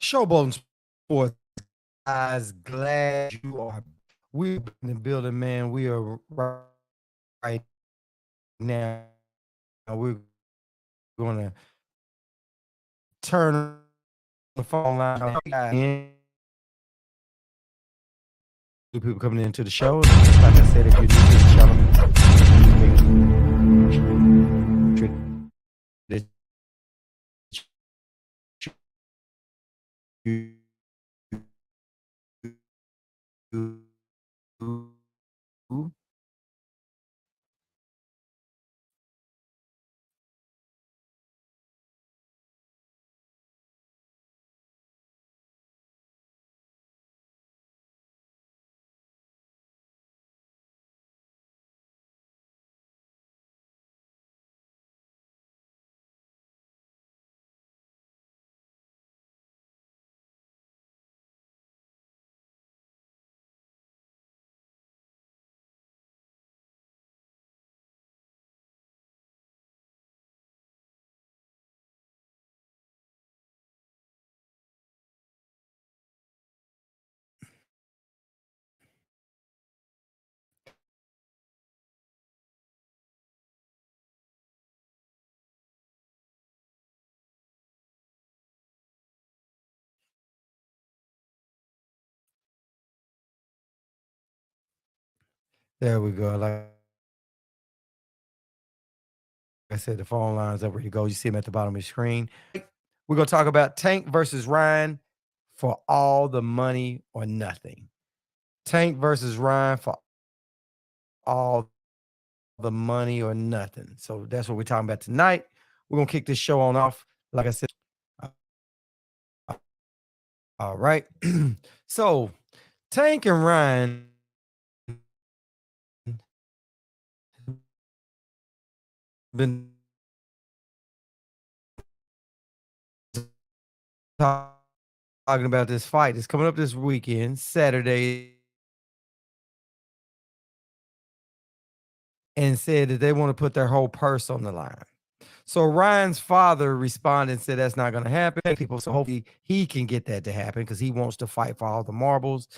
Showboating Sports, guys. Glad you are. We're in the building, man. We are right now. We're going to turn the phone line. People coming into the show. Like I said, if you're new to the channel, that you there we go. Like I said, the phone lines up ready to go. You see them at the bottom of the screen. We're gonna talk about Tank versus Ryan for all the money or nothing. Tank versus Ryan for all the money or nothing. So that's what we're talking about tonight. We're gonna kick this show on off. Like I said, all right. So Tank and Ryan been talking about this fight. It's coming up this weekend, Saturday, and said that they want to put their whole purse on the line. So Ryan's father responded and said that's not going to happen. People, so hopefully he can get that to happen because he wants to fight for all the marbles.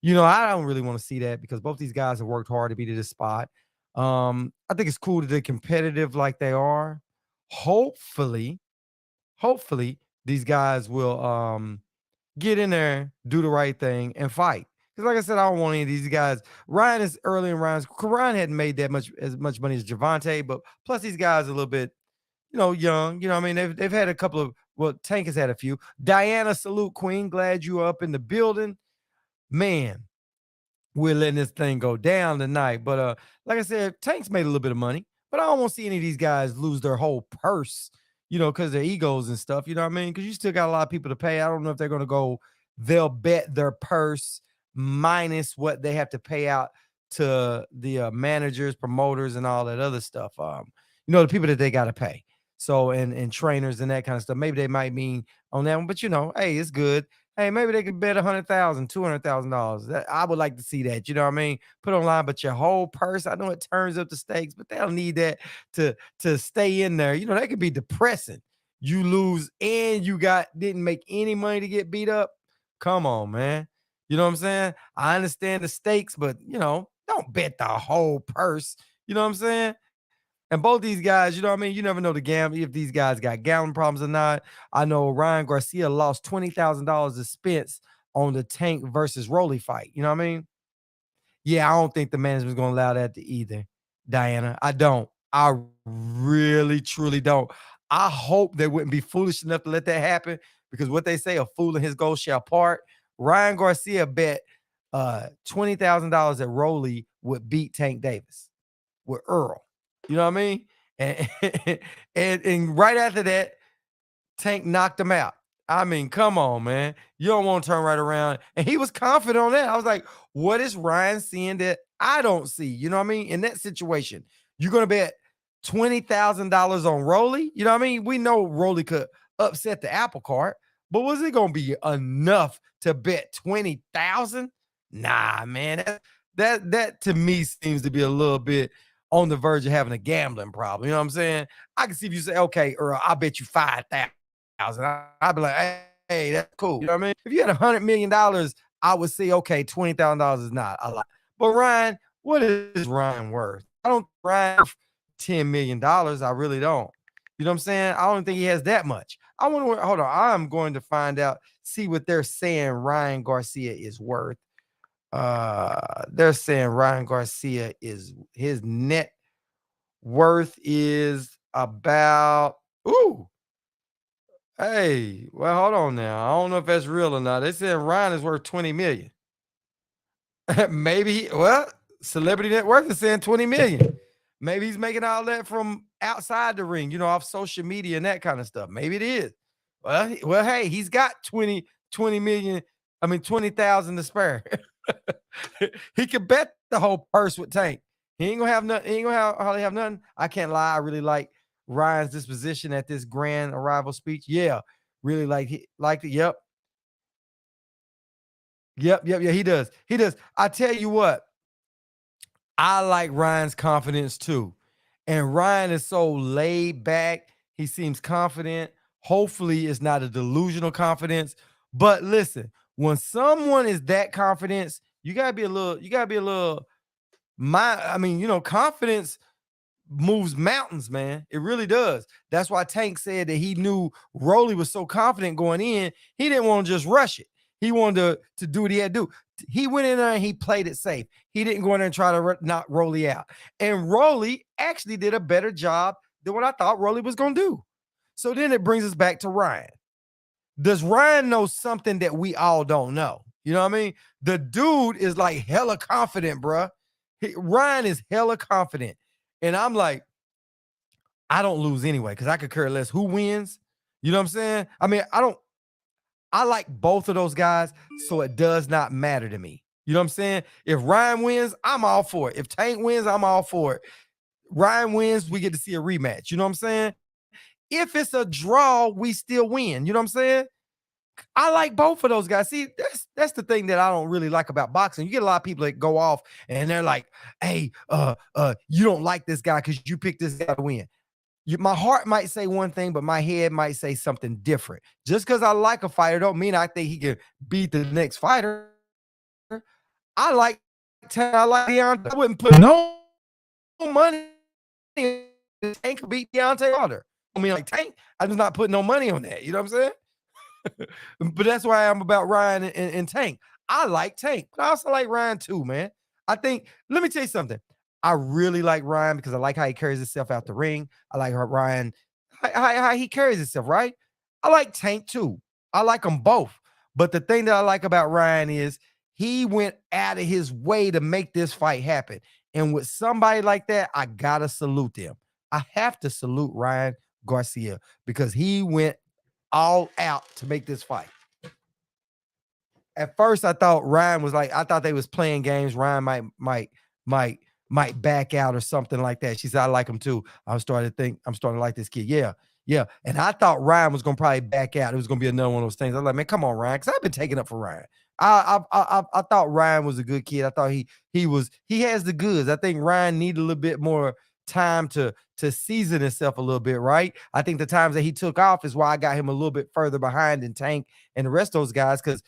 You know, I don't really want to see that because both these guys have worked hard to be to this spot. I think it's cool that they're competitive like they are. Hopefully, these guys will get in there, do the right thing, and fight. Because, like I said, I don't want any of these guys. Ryan is early in Ryan hadn't made that much as much money as Javante, but plus these guys are a little bit, young. You know, what I mean, they've had a couple of. Well, Tank has had a few. Diana, salute, Queen. Glad you are up in the building, man. We're letting this thing go down tonight. But like I said, Tank's made a little bit of money, but I don't want to see any of these guys lose their whole purse, because their egos and stuff. You know what I mean? Because you still got a lot of people to pay. I don't know if they're going to go. They'll bet their purse minus what they have to pay out to the managers, promoters, and all that other stuff. The people that they got to pay. So and trainers and that kind of stuff. Maybe they might mean on that one, but hey, it's good. Hey, maybe they could bet $100,000, $200,000. I would like to see that. You know what I mean? Put online, but your whole purse. I know it turns up the stakes, but they don't need that to stay in there. That could be depressing. You lose and you didn't make any money to get beat up. Come on, man. You know what I'm saying? I understand the stakes, but don't bet the whole purse. You know what I'm saying? And both these guys, you know what I mean? You never know if these guys got gambling problems or not. I know Ryan Garcia lost $20,000 expense on the Tank versus Rolly fight. You know what I mean? Yeah, I don't think the management's going to allow that to either, Diana. I don't. I really, truly don't. I hope they wouldn't be foolish enough to let that happen what they say, a fool and his ghost shall part. Ryan Garcia bet $20,000 that Rolly would beat Tank Davis with Earl. You know what I mean? And and right after that, Tank knocked him out. I mean, come on, man. You don't want to turn right around. And he was confident on that. I was like, what is Ryan seeing that I don't see? You know what I mean? In that situation, you're going to bet $20,000 on Rolly. You know what I mean? We know Rolly could upset the apple cart, but was it going to be enough to bet 20,000? Nah, man. That to me seems to be a little bit on the verge of having a gambling problem. You know what I'm saying? I can see if you say, okay, Earl, I'll bet you 5,000. I'd be like, hey, that's cool. You know what I mean? If you had $100 million, I would say, okay, $20,000 is not a lot. But Ryan, what is Ryan worth? I don't think Ryan worth $10 million. I really don't. You know what I'm saying? I don't think he has that much. I wonder what, hold on. I'm going to find out, see what they're saying Ryan Garcia is worth. They're saying Ryan Garcia is his net worth is about hey, well, hold on now. I don't know if that's real or not. They said Ryan is worth 20 million. Maybe well, celebrity net worth is saying 20 million. Maybe he's making all that from outside the ring, off social media and that kind of stuff. Maybe it is. Well, hey, he's got 20 million. I mean, 20,000 to spare. He could bet the whole purse with Tank. He ain't gonna have nothing. He ain't gonna hardly have nothing. I can't lie. I really like Ryan's disposition at this grand arrival speech. Yeah, really liked it. Yep. Yeah, he does. He does. I tell you what, I like Ryan's confidence too. And Ryan is so laid back. He seems confident. Hopefully, it's not a delusional confidence. But listen, when someone is that confident, you gotta be a little confidence moves mountains, man. It really does. That's why Tank said that he knew Rolly was so confident going in, he didn't want to just rush it. He wanted to do what he had to do. He went in there and he played it safe. He didn't go in there and try to knock Rolly out. And Rolly actually did a better job than what I thought Rolly was going to do. So then it brings us back to Ryan. Does Ryan know something that we all don't know? You know what I mean? The dude is like hella confident, bruh. Ryan is hella confident. And I'm like, I don't lose anyway, because I could care less who wins. You know what I'm saying? I mean, I like both of those guys, so it does not matter to me. You know what I'm saying? If Ryan wins, I'm all for it. If Tank wins, I'm all for it. Ryan wins, we get to see a rematch. You know what I'm saying? If it's a draw, we still win. You know what I'm saying? I like both of those guys. See, that's the thing that I don't really like about boxing. You get a lot of people that go off and they're like, "Hey, you don't like this guy because you picked this guy to win." My heart might say one thing, but my head might say something different. Just because I like a fighter don't mean I think he can beat the next fighter. I like Deontay. I wouldn't put no money in Tank could beat Deontay Wilder. I mean, like Tank, I'm just not putting no money on that. You know what I'm saying? But that's why I'm about Ryan and Tank. I like Tank, but I also like Ryan too, man. I think, let me tell you something. I really like Ryan because I like how he carries himself out the ring. I like how Ryan, how he carries himself, right? I like Tank too. I like them both. But the thing that I like about Ryan is he went out of his way to make this fight happen. And with somebody like that, I gotta salute them. I have to salute Ryan Garcia because he went all out to make this fight. At first, I thought Ryan was like, I thought they was playing games. Ryan might back out or something like that. She said, I like him too. I'm starting to like this kid. Yeah, yeah. And I thought Ryan was gonna probably back out. It was gonna be another one of those things. I was like, man, come on, Ryan, because I've been taking up for Ryan. I thought Ryan was a good kid. I thought he has the goods. I think Ryan needed a little bit more time to season himself a little bit, right? I think the times that he took off is why I got him a little bit further behind than Tank and the rest of those guys. Because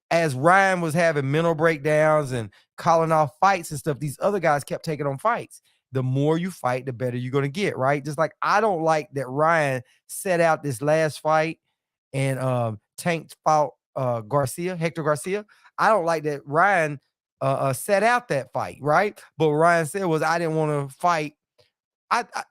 as Ryan was having mental breakdowns and calling off fights and stuff, these other guys kept taking on fights. The more you fight, the better you're going to get, right? Just like I don't like that Ryan set out this last fight and Tank fought Hector Garcia. I don't like that Ryan set out that fight, right? But what Ryan said was, I didn't want to fight.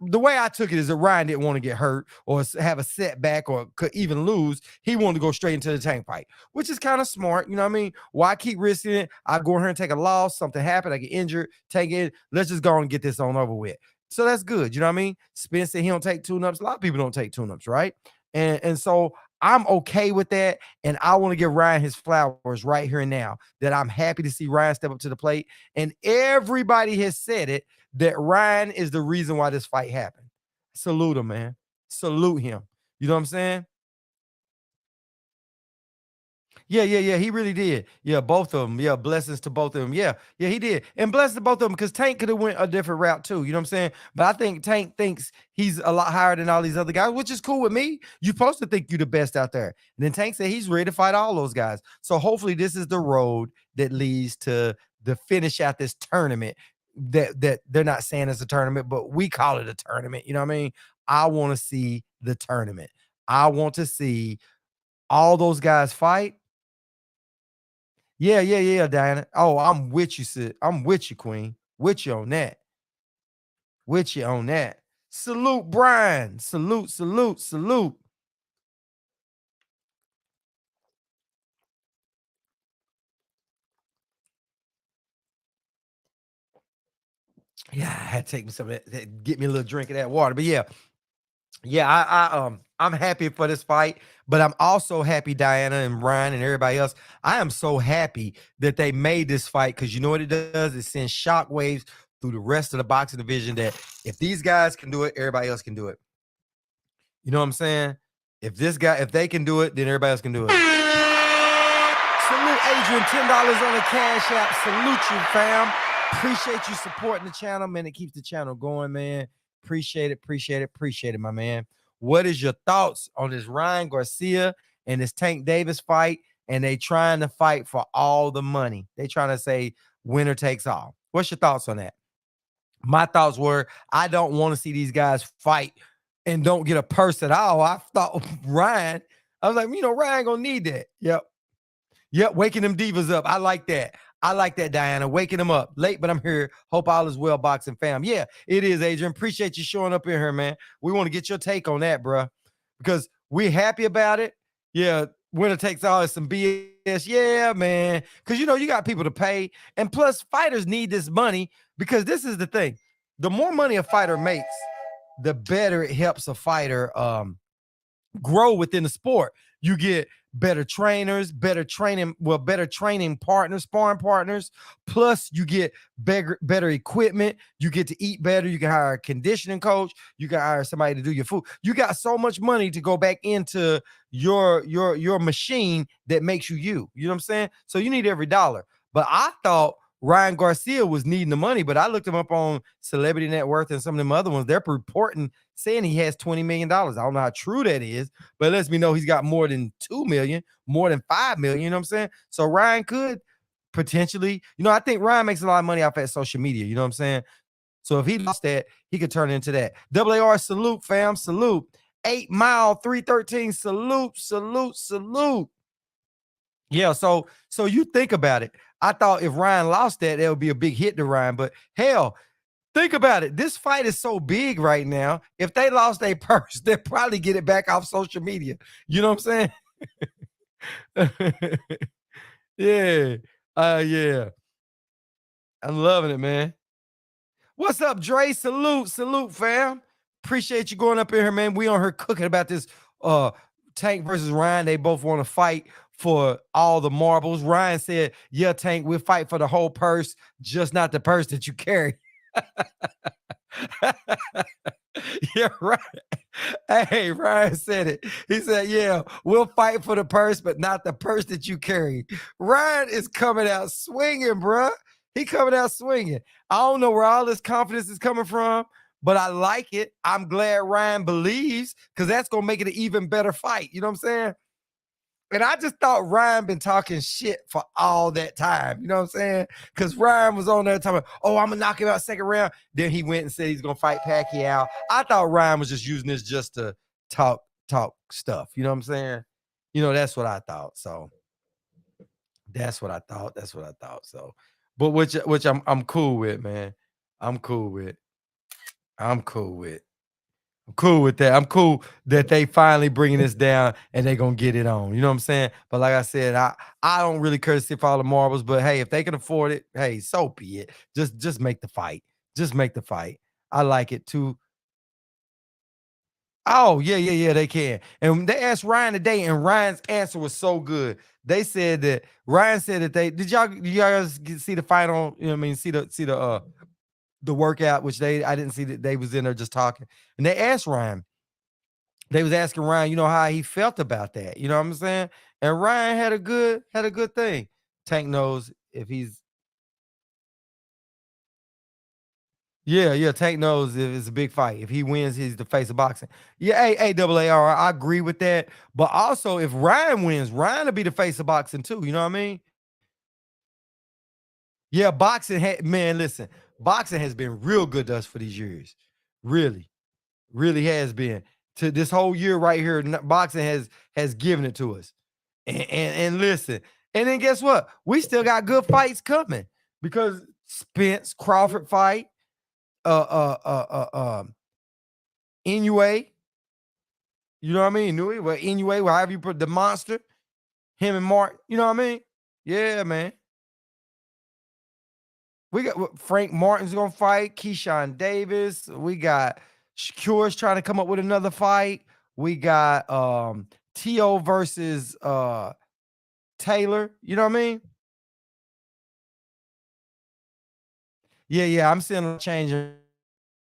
The way I took it is that Ryan didn't want to get hurt or have a setback or could even lose. He wanted to go straight into the Tank fight, which is kind of smart. You know what I mean? Why keep risking it? I go in here and take a loss. Something happened. I get injured. Take it. Let's just go and get this on over with. So that's good. You know what I mean? Spence said he don't take tune-ups. A lot of people don't take tune-ups, right? And so I'm okay with that. And I want to give Ryan his flowers right here and now, that I'm happy to see Ryan step up to the plate. And everybody has said it, that Ryan is the reason why this fight happened. Salute him, man. Salute him. You know what I'm saying? Yeah. He really did. Yeah, both of them. Yeah, blessings to both of them. Yeah, he did. And blessings to both of them because Tank could have went a different route too. You know what I'm saying? But I think Tank thinks he's a lot higher than all these other guys, which is cool with me. You're supposed to think you're the best out there. And then Tank said he's ready to fight all those guys. So hopefully this is the road that leads to the finish out this tournament. That they're not saying it's a tournament, but we call it a tournament. You know what I mean? I want to see the tournament. I want to see all those guys fight. Yeah, Diana. Oh, I'm with you, Sid. I'm with you, Queen. With you on that. With you on that. Salute, Brian. Salute. Yeah, I had to take me some of that, get me a little drink of that water. But yeah, I'm happy for this fight, but I'm also happy, Diana and Ryan and everybody else. I am so happy that they made this fight because you know what it does? It sends shockwaves through the rest of the boxing division that if these guys can do it, everybody else can do it. You know what I'm saying? If they can do it, then everybody else can do it. Salute Adrian, $10 on the Cash App. Salute you, fam. Appreciate you supporting the channel, man. It keeps the channel going, man. Appreciate it, my man. What is your thoughts on this Ryan Garcia and this Tank Davis fight? And they trying to fight for all the money. They trying to say winner takes all. What's your thoughts on that? My thoughts were I don't want to see these guys fight and don't get a purse at all. I thought Ryan, I was like, Ryan gonna need that. Yep, waking them divas up. I like that. Diana. Waking them up. Late, but I'm here. Hope all is well, boxing fam. Yeah, it is, Adrian. Appreciate you showing up in here, man. We want to get your take on that, bro, because we're happy about it. Yeah, winner takes all is some BS. Yeah, man. Because, you got people to pay. And plus, fighters need this money because this is the thing. The more money a fighter makes, the better it helps a fighter grow within the sport. You get better trainers, better training partners, sparring partners. Plus, you get better equipment. You get to eat better. You can hire a conditioning coach. You can hire somebody to do your food. You got so much money to go back into your machine that makes you you. You know what I'm saying? So you need every dollar. But I thought Ryan Garcia was needing the money, but I looked him up on Celebrity Net Worth and some of them other ones. They're reporting saying he has $20 million. I don't know how true that is, but it lets me know he's got more than 2 million, more than 5 million. You know what I'm saying? So Ryan could potentially, I think Ryan makes a lot of money off that social media. You know what I'm saying? So if he lost that, he could turn into that. AAR, salute, fam. Salute. 8 Mile 313. Salute. Yeah, so you think about it. I thought if Ryan lost that, would be a big hit to Ryan. But hell, think about it. This fight is so big right now. If they lost their purse, they'll probably get it back off social media. You know what I'm saying? Yeah. Yeah. I'm loving it, man. What's up, Dre? Salute, fam. Appreciate you going up in here, man. We on here cooking about this Tank versus Ryan. They both want to fight for all the marbles. Ryan said, yeah, Tank, we'll fight for the whole purse, just not the purse that you carry. Yeah, right. Hey, Ryan said it. He said, yeah, we'll fight for the purse, but not the purse that you carry. Ryan is coming out swinging, bruh. He coming out swinging. I don't know where all this confidence is coming from, but I like it. I'm glad Ryan believes because that's going to make it an even better fight. You know what I'm saying? And I just thought Ryan been talking shit for all that time. You know what I'm saying? Because Ryan was on there talking, oh, I'm going to knock him out second round. Then he went and said he's going to fight Pacquiao. I thought Ryan was just using this just to talk stuff. You know what I'm saying? That's what I thought. So that's what I thought. So, but which I'm cool with, man. I'm cool with. I'm cool with that. I'm cool that they finally bringing this down and they gonna get it on. You know what I'm saying? But like I said, I don't really care to see all the marbles. But hey, if they can afford it, hey, so be it. Just make the fight. Just make the fight. I like it too. Oh yeah, they can. And they asked Ryan today, and Ryan's answer was so good. They said that Ryan said that did y'all guys see the final? You know what I mean? See the workout, which I didn't see that they was in there just talking. And they asked Ryan, they was asking Ryan, how he felt about that. You know what I'm saying? And Ryan had a good thing. Tank knows if he's yeah, Tank knows if it's a big fight. If he wins, he's the face of boxing. Yeah, I agree with that. But also, if Ryan wins, Ryan will be the face of boxing too. You know what I mean? Yeah, man, listen, boxing has been real good to us for these years. Really, really has been. To this whole year right here, boxing has given it to us. And listen, and then guess what? We still got good fights coming because Spence Crawford fight, Inoue, you know what I mean? Inoue, however you put the monster, him and Mark, you know what I mean? Yeah, man. We got Frank Martin's gonna fight Keyshawn Davis. We got Shakur's trying to come up with another fight. We got T.O. versus Taylor. You know what I mean? Yeah. I'm seeing a change in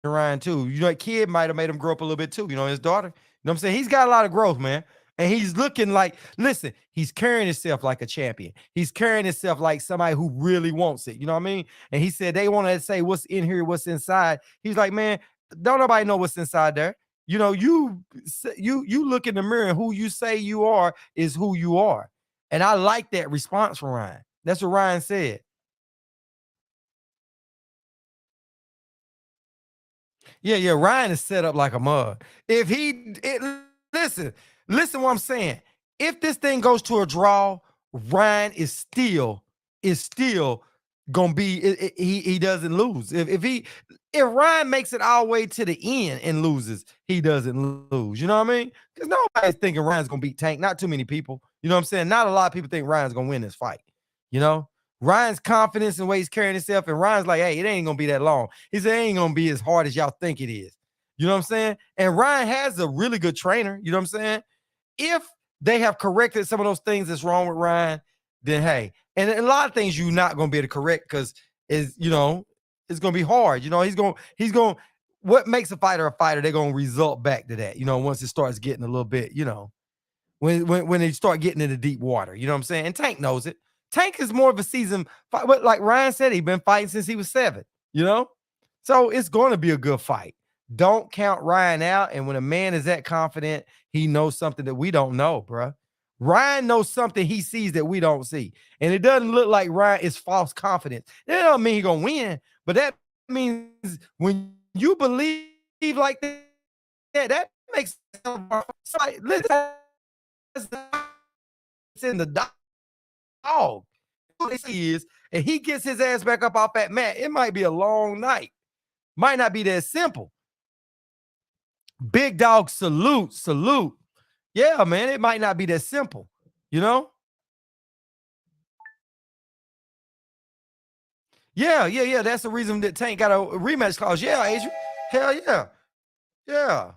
Ryan too. You know, kid might have made him grow up a little bit too. You know, his daughter. You know what I'm saying? He's got a lot of growth, man. And he's looking like, listen, he's carrying himself like a champion. He's carrying himself like somebody who really wants it. You know what I mean? And he said they want to say what's in here, what's inside. He's like, man, don't nobody know what's inside there. You know, you look in the mirror and who you say you are is who you are. And I like that response from Ryan. That's what Ryan said. Yeah. Ryan is set up like a mug. If he listen, listen what I'm saying. If this thing goes to a draw, Ryan is still gonna be he doesn't lose. If Ryan makes it all the way to the end and loses, he doesn't lose. You know what I mean? Because nobody's thinking Ryan's gonna beat Tank. Not too many people. You know what I'm saying? Not a lot of people think Ryan's gonna win this fight. You know? Ryan's confidence and the way he's carrying himself, and Ryan's like, hey, it ain't gonna be that long. He said it ain't gonna be as hard as y'all think it is. You know what I'm saying? And Ryan has a really good trainer. You know what I'm saying? If they have corrected some of those things that's wrong with Ryan, then hey, and a lot of things you're not gonna be able to correct because it's gonna be hard. You know, he's going what makes a fighter, they're gonna result back to that, once it starts getting a little bit, when they start getting into deep water, you know what I'm saying? And Tank knows it. Tank is more of a seasoned fight, but like Ryan said, he's been fighting since he was 7, you know? So it's going to be a good fight. Don't count Ryan out. And when a man is that confident, he knows something that we don't know, bruh. Ryan knows something he sees that we don't see. And it doesn't look like Ryan is false confidence. That don't mean he's going to win, but that means when you believe like that makes it's in the dog. He is, and he gets his ass back up off that mat. It might be a long night. Might not be that simple. Big dog, salute. Yeah, man, it might not be that simple, you know? Yeah. That's the reason that Tank got a rematch clause. Yeah, Adrian. Hell yeah. Yeah.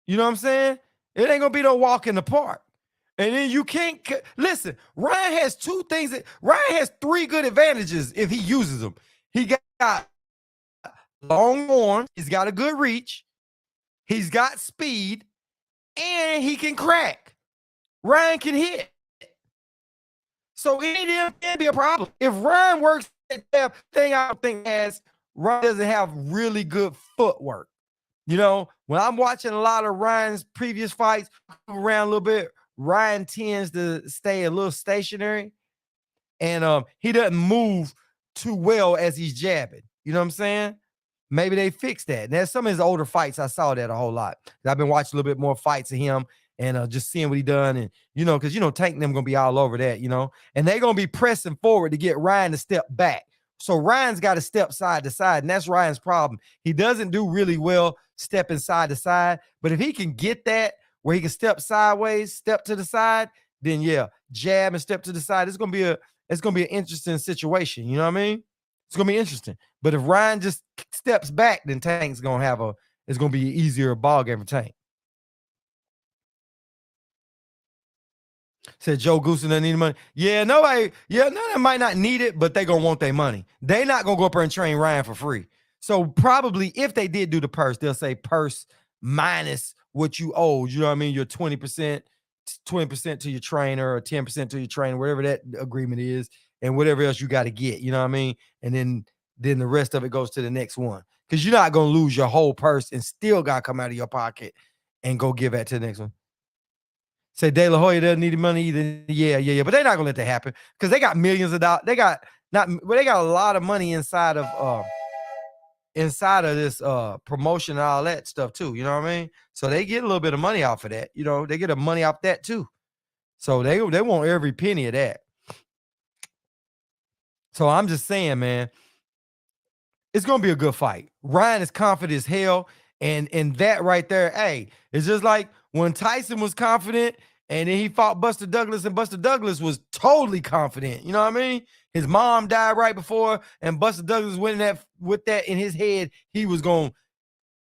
You know what I'm saying? It ain't gonna be no walk in the park. And then you can't listen. Ryan has Ryan has 3 good advantages if he uses them. He got long arms, he's got a good reach, he's got speed, and he can crack. Ryan can hit. So any of them can be a problem. If Ryan works that thing, I don't think Ryan doesn't have really good footwork. When I'm watching a lot of Ryan's previous fights around a little bit, Ryan tends to stay a little stationary, and he doesn't move too well as he's jabbing. You know what I'm saying? Maybe they fixed that. And there's some of his older fights, I saw that a whole lot. I've been watching a little bit more fights of him and just seeing what he done. And, because, Tank and them going to be all over that, and they're going to be pressing forward to get Ryan to step back. So Ryan's got to step side to side, and that's Ryan's problem. He doesn't do really well stepping side to side, but if he can get that where he can step sideways, step to the side, then yeah, jab and step to the side. It's gonna be an interesting situation. You know what I mean? It's gonna be interesting. But if Ryan just steps back, then Tank's gonna it's gonna be an easier ball game for Tank. Said Joe Goosen doesn't need money. Yeah, nobody, none of them might not need it, but they gonna want their money. They not gonna go up there and train Ryan for free. So probably if they did do the purse, they'll say purse minus what you owe. You know what I mean? Your 20%, 20% to your trainer or 10% to your trainer, whatever that agreement is, and whatever else you got to get. You know what I mean? And then the rest of it goes to the next one. Because you're not gonna lose your whole purse and still gotta come out of your pocket and go give that to the next one. Say De La Hoya doesn't need the money either. Yeah. But they're not gonna let that happen because they got millions of dollars. They got not, but they got a lot of money inside of this promotion and all that stuff too. You know what I mean? So they get a little bit of money off of that. You know, they get a money off that too. So they want every penny of that. So I'm just saying, man, it's gonna be a good fight. Ryan is confident as hell, and that right there, hey, it's just like when Tyson was confident, and then he fought Buster Douglas, and Buster Douglas was totally confident. You know what I mean? His mom died right before, and Buster Douglas went in that with that in his head. He's gonna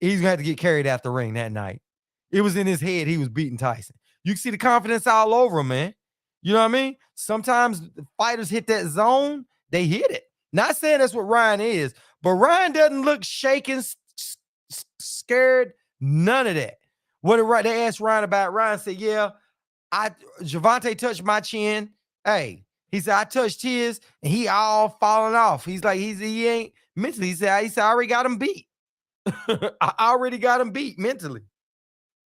have to get carried out the ring that night. It was in his head. He was beating Tyson. You can see the confidence all over him, man. You know what I mean? Sometimes fighters hit that zone, they hit it. Not saying that's what Ryan is, but Ryan doesn't look shaken, scared, none of that. They asked Ryan about, Ryan said, yeah, Gervonta touched my chin. Hey, he said, I touched his, and he all falling off. He's like, he ain't mentally. He said, I already got him beat. I already got him beat mentally.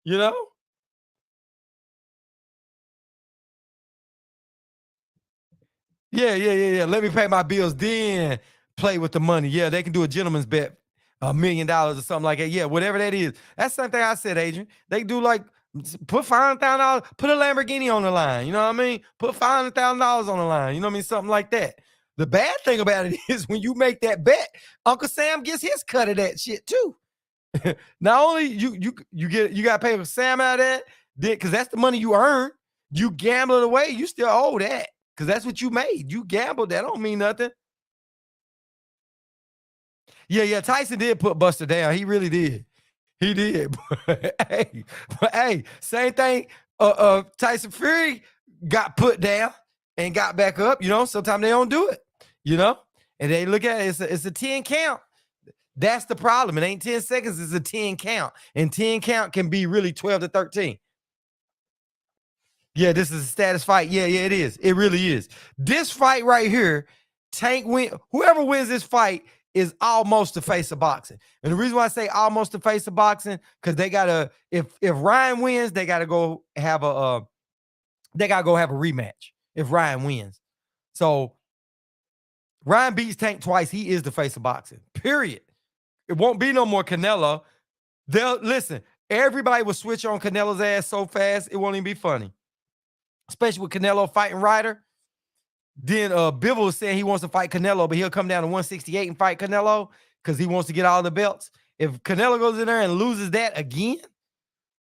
You know? Yeah. Let me pay my bills, then play with the money. Yeah, they can do a gentleman's bet, $1 million or something like that. Yeah, whatever that is. That's something I said, Adrian. They do like put $500,000, put a Lamborghini on the line. You know what I mean? Put $500,000 on the line. You know what I mean? Something like that. The bad thing about it is when you make that bet, Uncle Sam gets his cut of that shit too. Not only you got to pay for Sam out of that, because that's the money you earn. You gamble it away, you still owe that because that's what you made. You gambled. That don't mean nothing. Yeah. Tyson did put Buster down. He really did. He did. Hey, same thing. Tyson Fury got put down and got back up. You know, sometimes they don't do it. You know, and they look at it. It's a 10 count. That's the problem. It ain't 10 seconds. It's a 10 count, and 10 count can be really 12 to 13. Yeah, this is a status fight. Yeah, it is. It really is. This fight right here, whoever wins this fight is almost the face of boxing. And the reason why I say almost the face of boxing, because they gotta, if Ryan wins, they gotta go have a rematch if Ryan wins. So Ryan beats Tank twice. He is the face of boxing. Period. It won't be no more Canelo. Listen, everybody will switch on Canelo's ass so fast, it won't even be funny. Especially with Canelo fighting Ryder. Then Bivol is saying he wants to fight Canelo, but he'll come down to 168 and fight Canelo because he wants to get all the belts. If Canelo goes in there and loses that again,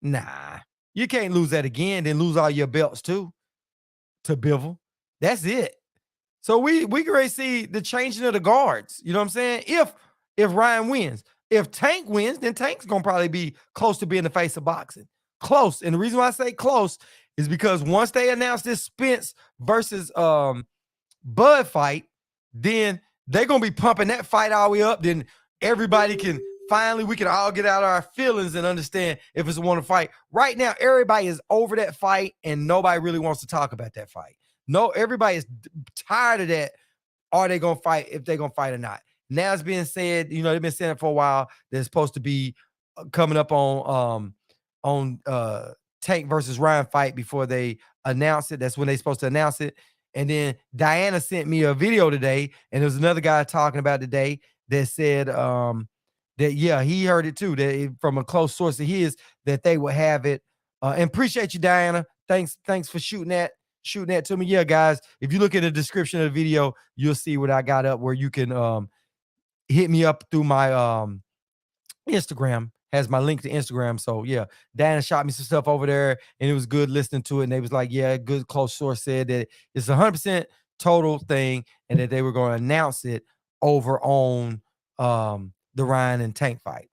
nah, you can't lose that again, then lose all your belts too to Bivol. That's it. So we can already see the changing of the guards. You know what I'm saying? If Ryan wins. If Tank wins, then Tank's gonna probably be close to being the face of boxing. Close. And the reason why I say close is because once they announce this Spence versus Bud fight, then they're gonna be pumping that fight all the way up. Then everybody can we can all get out of our feelings and understand if it's a one to fight. Right now, everybody is over that fight, and nobody really wants to talk about that fight. No, everybody is tired of that. Are they gonna fight? If they're gonna fight or not? Now it's being said, you know, they've been saying it for a while. They're supposed to be coming up on Tank versus Ryan fight before they announce it. That's when they're supposed to announce it. And then Diana sent me a video today, and there was another guy talking about today that said that, yeah, he heard it too, that from a close source of his, that they will have it. And appreciate you, Diana. Thanks for shooting that to me. Yeah, guys, if you look at the description of the video, you'll see what I got up where you can hit me up through my Instagram. Has my link to Instagram. So yeah, Diana shot me some stuff over there, and it was good listening to it. And they was like, yeah, good close source said that it's 100% total thing, and that they were going to announce it over on the Ryan and Tank fight.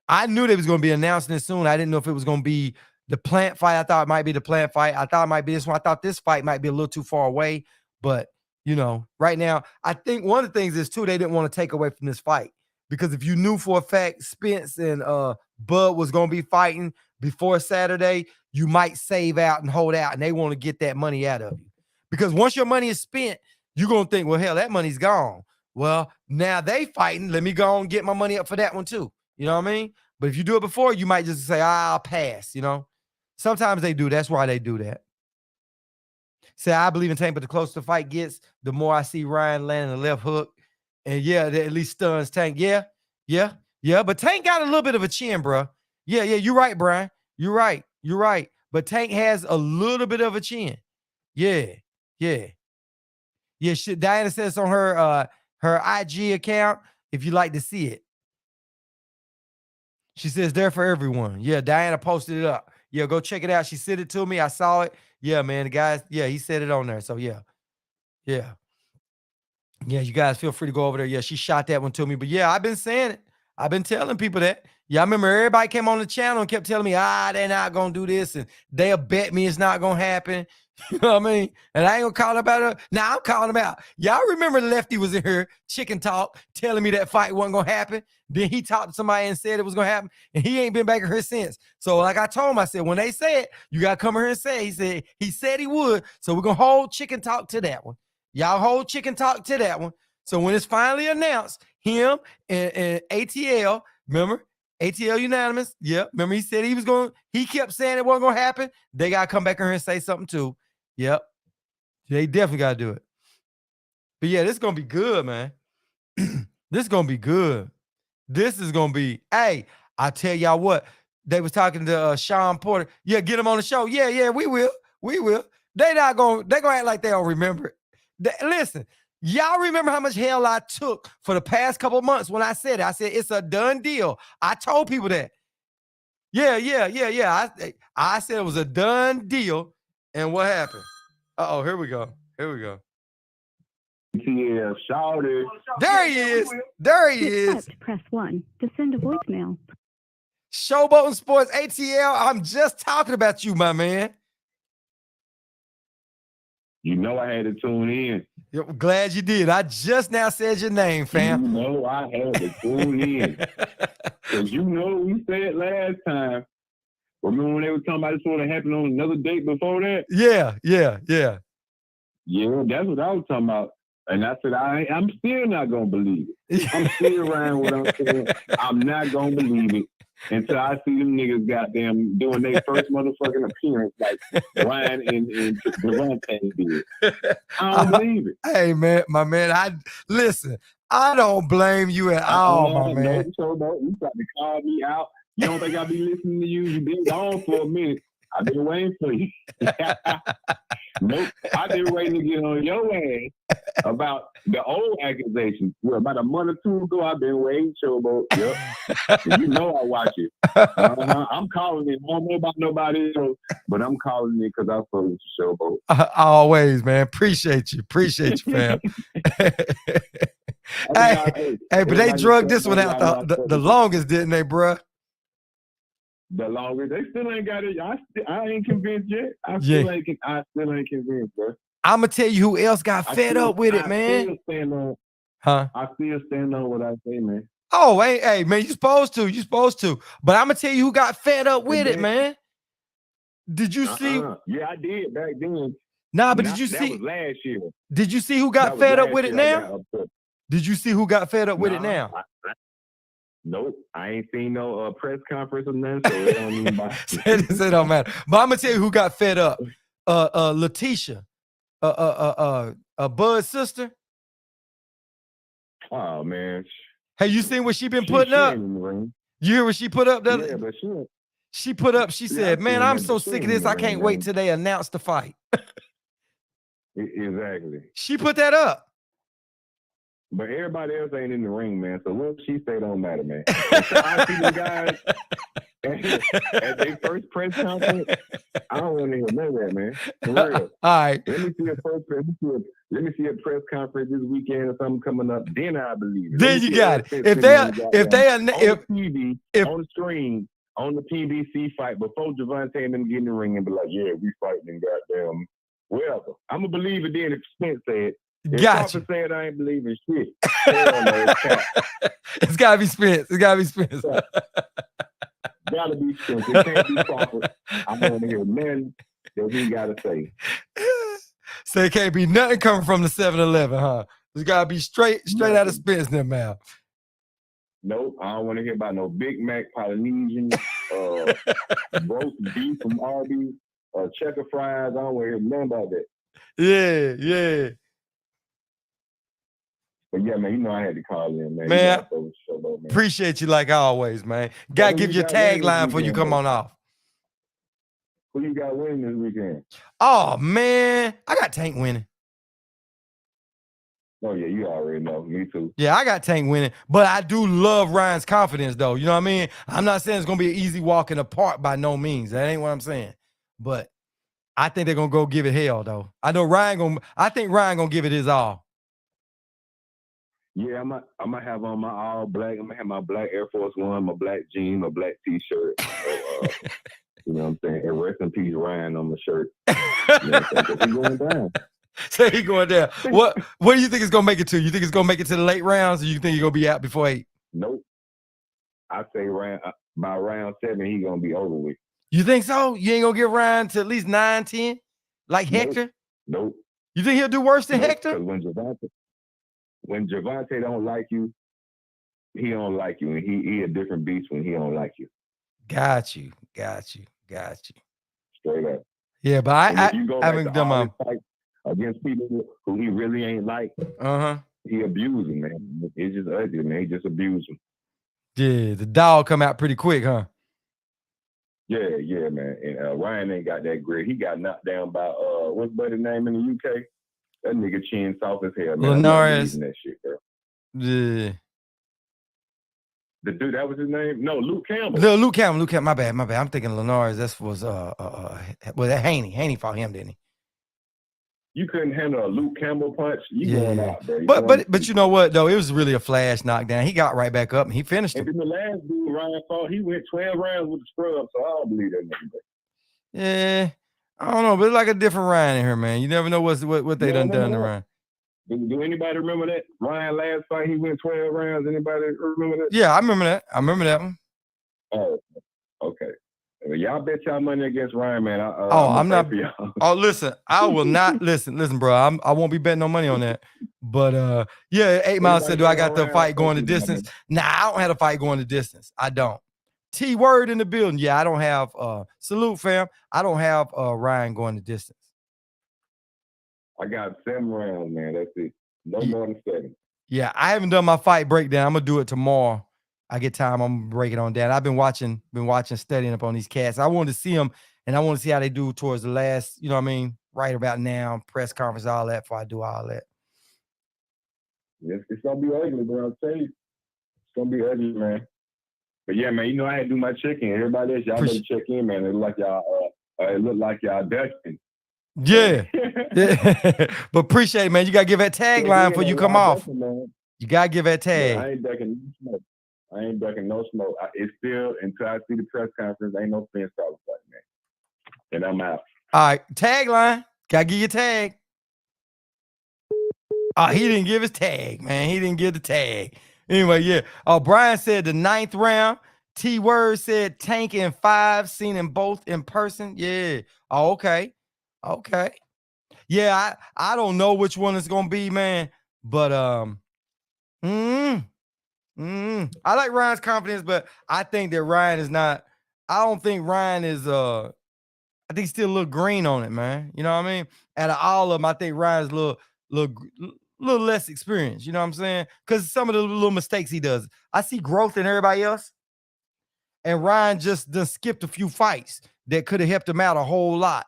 I knew they was going to be announcing it soon. I didn't know if it was going to be the Plant fight. I thought it might be the Plant fight. I thought it might be this one. I thought this fight might be a little too far away, but you know, right now, I think one of the things is too, they didn't want to take away from this fight. Because if you knew for a fact Spence and Bud was gonna be fighting before Saturday, you might save out and hold out, and they want to get that money out of you. Because once your money is spent, you're gonna think, well, hell, that money's gone. Well, now they fighting. Let me go and get my money up for that one too. You know what I mean? But if you do it before, you might just say, I'll pass, you know. Sometimes they do. That's why they do that. Say, I believe in Tank, but the closer the fight gets, the more I see Ryan landing the left hook. And yeah, that at least stuns Tank. Yeah. But Tank got a little bit of a chin, bro. Yeah, you're right, Brian. You're right. But Tank has a little bit of a chin. Yeah. Diana says on her IG account, if you like to see it. She says there for everyone. Yeah, Diana posted it up. Yeah, go check it out. She sent it to me. I saw it. Yeah, man. The guys, he said it on there. So yeah. Yeah, you guys feel free to go over there. Yeah, she shot that one to me. But yeah, I've been saying it. I've been telling people that. Yeah, I remember everybody came on the channel and kept telling me, they're not going to do this. And they'll bet me it's not going to happen. You know what I mean? And I ain't going to call about it. Now I'm calling them out. Y'all remember Lefty was in here, Chicken Talk, telling me that fight wasn't going to happen. Then he talked to somebody and said it was going to happen. And he ain't been back in here since. So like I told him, I said, when they say it, you got to come here and say it. He said he would. So we're going to hold Chicken Talk to that one. Y'all hold Chicken Talk to that one. So when it's finally announced, him and ATL, remember? ATL unanimous. Yep. Remember he said he kept saying it wasn't going to happen. They got to come back here and say something too. Yep. They definitely got to do it. But yeah, this is going to be good, man. This is going to be good. This is going to be, hey, I tell y'all what, they was talking to Sean Porter. Yeah, get him on the show. Yeah, we will. They're going to act like they don't remember it. Listen, y'all remember how much hell I took for the past couple of months when I said it. I said, it's a done deal. I told people that. Yeah. I said it was a done deal. And what happened? Uh-oh, here we go. Yeah, shout it. There he is. Press 1 to send a voicemail. Showboating Sports ATL, I'm just talking about you, my man. You know I had to tune in. I'm glad you did. I just now said your name, fam. You know I had to tune in. Because you know we said last time. Remember when they were talking about this would have happened on another date before that? Yeah. Yeah, that's what I was talking about. And I said, I'm still not going to believe it. I'm still around what I'm saying. I'm not going to believe it until I see them niggas goddamn doing their first motherfucking appearance like Ryan and Devontae did. I don't believe it. Hey, man, my man, I don't blame you at all, my man. You got to call me out. You don't think I'll be listening to you? You've been gone for a minute. I've been waiting for you. Nope. I've been waiting to get on your ass about the old accusations. Well, about a month or two ago, I've been waiting, Showboat. Yep. You know I watch it. I'm calling it. I don't know about nobody else, but I'm calling it because I follow you, Showboat. Always, man. Appreciate you, fam. Hey, but they drugged this one out the longest, didn't they, bruh? The longest. They still ain't got it. I ain't convinced yet. I still ain't convinced, bro. I'm going to tell you who else got fed up with it, man. I still stand on what I say, man. Oh, hey, man, you supposed to. But I'm going to tell you who got fed up with it, man. Did you see? Yeah, I did back then. Nah, but did you see? That was last year. Did you see who got fed up with it now? Did you see who got fed up with it now? Nope, I ain't seen no press conference or nothing, so it don't even bother. It don't matter. But I'm gonna tell you who got fed up. Letitia, Bud's sister. Oh man. Hey, you seen what she been putting up? You hear what she put up? Yeah, but she put up. She said, "Man, I'm so sick of this. I can't wait till they announce the fight." Exactly. She put that up. But everybody else ain't in the ring, man. So what she say don't matter, man. I see the guys at their first press conference. I don't want to even know that, man. For real. All right. Let me see a press conference this weekend or something coming up. Then I believe it. Then you got it. If on the stream on the PBC fight before Devontae and them get in the ring and be like, yeah, we fighting and goddamn whatever. I'm gonna believe it then if Spence said. If Got Crawford you. said I ain't believing shit, hell no, it's cap. It's gotta be Spence. It's gotta be Spence. Gotta be Spence. It can't be Crawford. I don't want to hear nothing that he got to say. So it can't be nothing coming from the 7-Eleven, huh? It's gotta be straight out of Nothing. Spence in their mouth. Nope, I don't want to hear about no Big Mac, Polynesian, roast beef from Arby's, checker fries. I don't want to hear nothing about that. Yeah. But yeah, man, you know I had to call in, man. Man, You gotta throw the show, though, man. Appreciate you like always, man. Gotta who give you your got winning this tagline before you weekend, come though? on off. Who you got winning this weekend? Oh man, I got Tank winning. Oh yeah, you already know. Me too. Yeah, I got Tank winning, but I do love Ryan's confidence, though. You know what I mean? I'm not saying it's gonna be an easy walk in the park by no means. That ain't what I'm saying. But I think they're gonna go give it hell, though. I think Ryan gonna give it his all. Yeah, I'm gonna have on my all black. I'm gonna have my black Air Force One, my black jean, my black T-shirt. You know what I'm saying? And rest in peace, Ryan, on my shirt. You know what I'm saying? 'Cause he going down. So he going down. What do you think it's gonna make it to? You think it's gonna make it to the late rounds, or you think he's gonna be out before 8? Nope. I say by round 7, he gonna be over with. You think so? You ain't gonna get Ryan to at least 9, 10? Like Nope. Hector? Nope. You think he'll do worse than Nope. Hector? 'Cause when Gervonta don't like you, he don't like you, and he a different beast when he don't like you. Got you. Straight up. Yeah, but And if you go I back haven't to done all my his fights against people who he really ain't like, he abused him, man. It's just ugly, man. He just abused him. Yeah, the dog come out pretty quick, huh? Yeah, man. And Ryan ain't got that grit. He got knocked down by what's buddy's name in the UK? That nigga chin soft as hell, man. I'm not Linares. believing that shit, bro. Yeah. The dude, that was his name? No, Luke Campbell. No, Luke Campbell. My bad. I'm thinking Linares. That was that Haney. Haney fought him, didn't he? You couldn't handle a Luke Campbell punch. You going out, bro. But you know what though? It was really a flash knockdown. He got right back up and he finished And him. then the last dude Ryan fought, he went 12 rounds with the scrub, so I don't believe that nigga. Yeah, I don't know, but it's like a different Ryan in here, man. You never know what they done to Ryan. Do anybody remember that? Ryan last fight, he went 12 rounds. Anybody remember that? Yeah, I remember that. I remember that one. Oh, okay. Well, y'all bet y'all money against Ryan, man. I'm not. Oh, listen, I will not listen, bro. I won't be betting no money on that. But yeah, 8 Mile said, "Do I got the fight going the distance?" Nah, I don't have a fight going the distance. I don't. T Word in the building. Yeah, I don't have. Salute, fam. I don't have Ryan going the distance. I got 7 rounds, man. That's it. No more than 7. Yeah, I haven't done my fight breakdown. I'm gonna do it tomorrow. I get time. I'm gonna break it on down. I've been watching, studying up on these cats. I wanted to see them, and I want to see how they do towards the last. You know what I mean? Right about now, press conference, all that. Before I do all that. It's gonna be ugly, bro. I'll tell you, it's gonna be ugly, man. But yeah, man. You know I had to do my check-in. Everybody else, y'all better check in, man. It looked like y'all ducking. Yeah. But appreciate it, man. You gotta give that tagline before you come off. You gotta give that tag. Yeah, I ain't ducking no smoke. It's still, until I see the press conference, ain't no Spence Crawford fight, man. And I'm out. All right, tagline. Gotta give your tag. He didn't give his tag, man. He didn't give the tag. Anyway, yeah. Brian said the 9th round. T Word said Tank in 5, seen them both in person. Yeah. Oh, okay. Okay. Yeah, I don't know which one it's gonna be, man. But I like Ryan's confidence, but I think that Ryan is not. I don't think Ryan is. I think he's still a little green on it, man. You know what I mean? Out of all of them, I think Ryan's a little less experienced. You know what I'm saying? Because some of the little mistakes he does, I see growth in everybody else, and Ryan just skipped a few fights that could have helped him out a whole lot.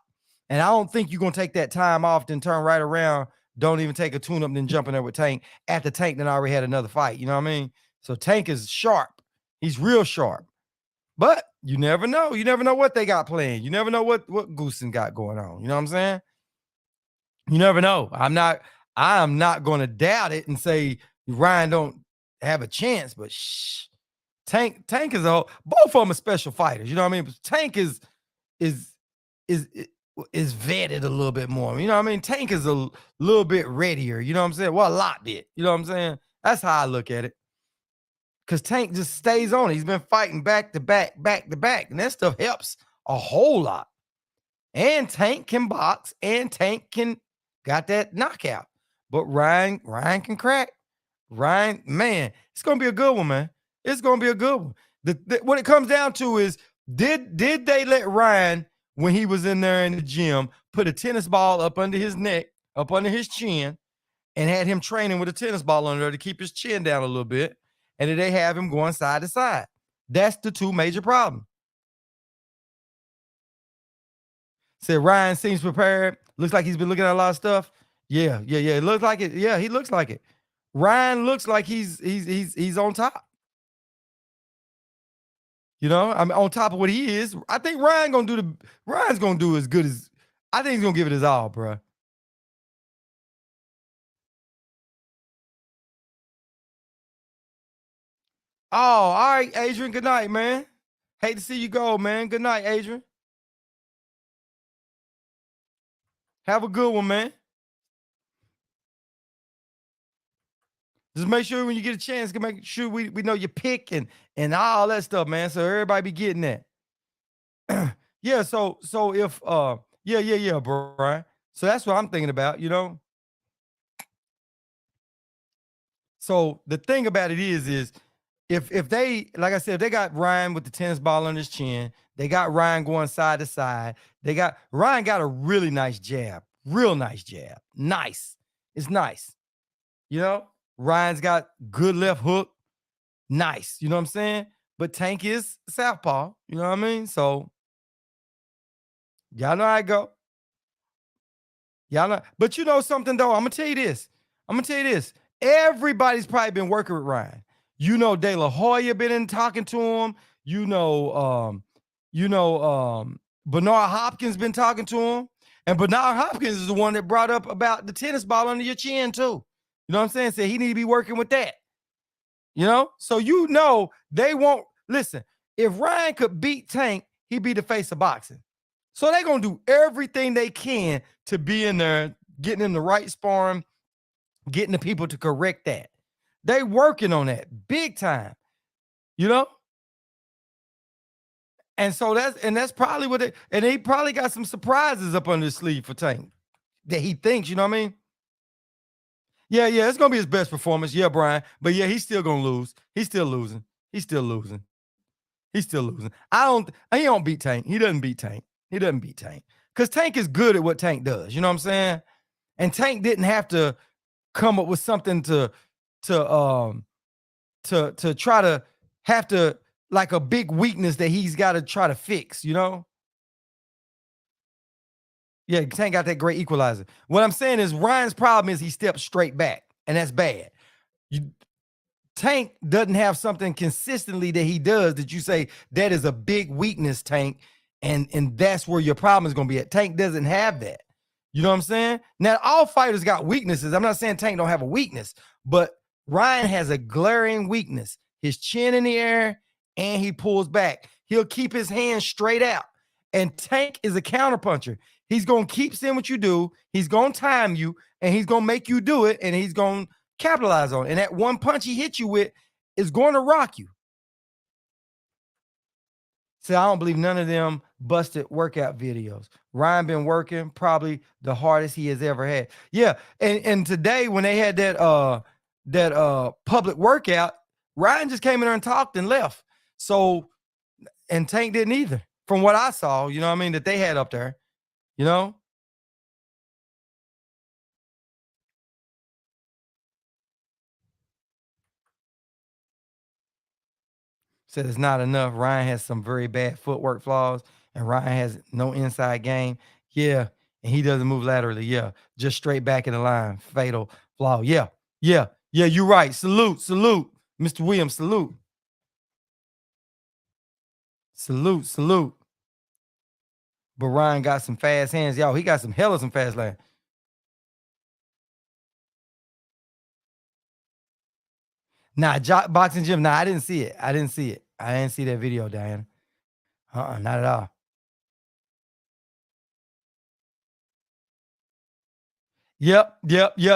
And I don't think you're gonna take that time off, then turn right around. Don't even take a tune-up, then jump in there with Tank. After Tank then already had another fight. You know what I mean? So Tank is sharp. He's real sharp. But you never know. You never know what they got playing. You never know what Goosen got going on. You know what I'm saying? You never know. I'm not going to doubt it and say Ryan don't have a chance, but Tank is both of them are special fighters. You know what I mean? But Tank is is vetted a little bit more. You know what I mean? Tank is a little bit readier. You know what I'm saying? Well, a lot bit. You know what I'm saying? That's how I look at it. Because Tank just stays on it. He's been fighting back to back, and that stuff helps a whole lot. And Tank can box, and Tank can got that knockout. But Ryan can crack. Ryan, man, it's gonna be a good one, man. It's gonna be a good one. What it comes down to is, did they let Ryan, when he was in there in the gym, put a tennis ball up under his neck, up under his chin, and had him training with a tennis ball under there to keep his chin down a little bit? And did they have him going side to side? That's the two major problems. Said Ryan seems prepared. Looks like he's been looking at a lot of stuff. Yeah. It looks like it. Yeah, he looks like it. Ryan looks like he's on top. You know, I mean, on top of what he is. I think Ryan's gonna do as good as, I think he's gonna give it his all, bro. Oh, all right, Adrian. Good night, man. Hate to see you go, man. Good night, Adrian. Have a good one, man. Just make sure when you get a chance, make sure we know your pick and all that stuff, man. So everybody be getting that. Yeah. So if yeah, Brian. So that's what I'm thinking about, you know. So the thing about it is if they, like I said, if they got Ryan with the tennis ball on his chin, they got Ryan going side to side. Ryan got a really nice jab, real nice jab. Nice. It's nice. You know, Ryan's got good left hook. Nice. You know what I'm saying? But Tank is southpaw. You know what I mean? So y'all know how I go. Y'all know. But you know something though? I'm gonna tell you this. Everybody's probably been working with Ryan. You know, De La Hoya been in talking to him. Bernard Hopkins been talking to him. And Bernard Hopkins is the one that brought up about the tennis ball under your chin too. You know what I'm saying? Said he need to be working with that. You know? So you know they won't listen. If Ryan could beat Tank, he'd be the face of boxing. So they're gonna do everything they can to be in there, getting in the right sparring, getting the people to correct that. They working on that big time, you know? And so that's probably what he probably got some surprises up under his sleeve for Tank that he thinks, you know what I mean? Yeah, it's gonna be his best performance. Yeah, Brian. But yeah, he's still gonna lose. He's still losing. He don't beat Tank. He doesn't beat Tank. Because Tank is good at what Tank does. You know what I'm saying? And Tank didn't have to come up with something to try to have to, like, a big weakness that he's got to try to fix, you know? Yeah, Tank got that great equalizer. What I'm saying is Ryan's problem is he steps straight back, and that's bad. Tank doesn't have something consistently that he does that you say that is a big weakness, Tank, and that's where your problem is going to be at. Tank doesn't have that. You know what I'm saying? Now, all fighters got weaknesses. I'm not saying Tank don't have a weakness, but Ryan has a glaring weakness. His chin in the air, and he pulls back. He'll keep his hands straight out. And Tank is a counterpuncher. He's going to keep seeing what you do. He's going to time you, and he's going to make you do it, and he's going to capitalize on it. And that one punch he hit you with is going to rock you. So I don't believe none of them busted workout videos. Ryan been working probably the hardest he has ever had. Yeah, and today when they had that public workout, Ryan just came in there and talked and left. So, and Tank didn't either, from what I saw, you know what I mean, that they had up there, you know? Said it's not enough. Ryan has some very bad footwork flaws, and Ryan has no inside game. Yeah, and he doesn't move laterally. Yeah, just straight back in the line. Fatal flaw. Yeah, you're right. Salute, Mr. Williams, salute. Salute. But Ryan got some fast hands. Y'all, he got some hella some fast lane. Nah, boxing gym. Nah, I didn't see it. I didn't see that video, Diana. Not at all. Yep.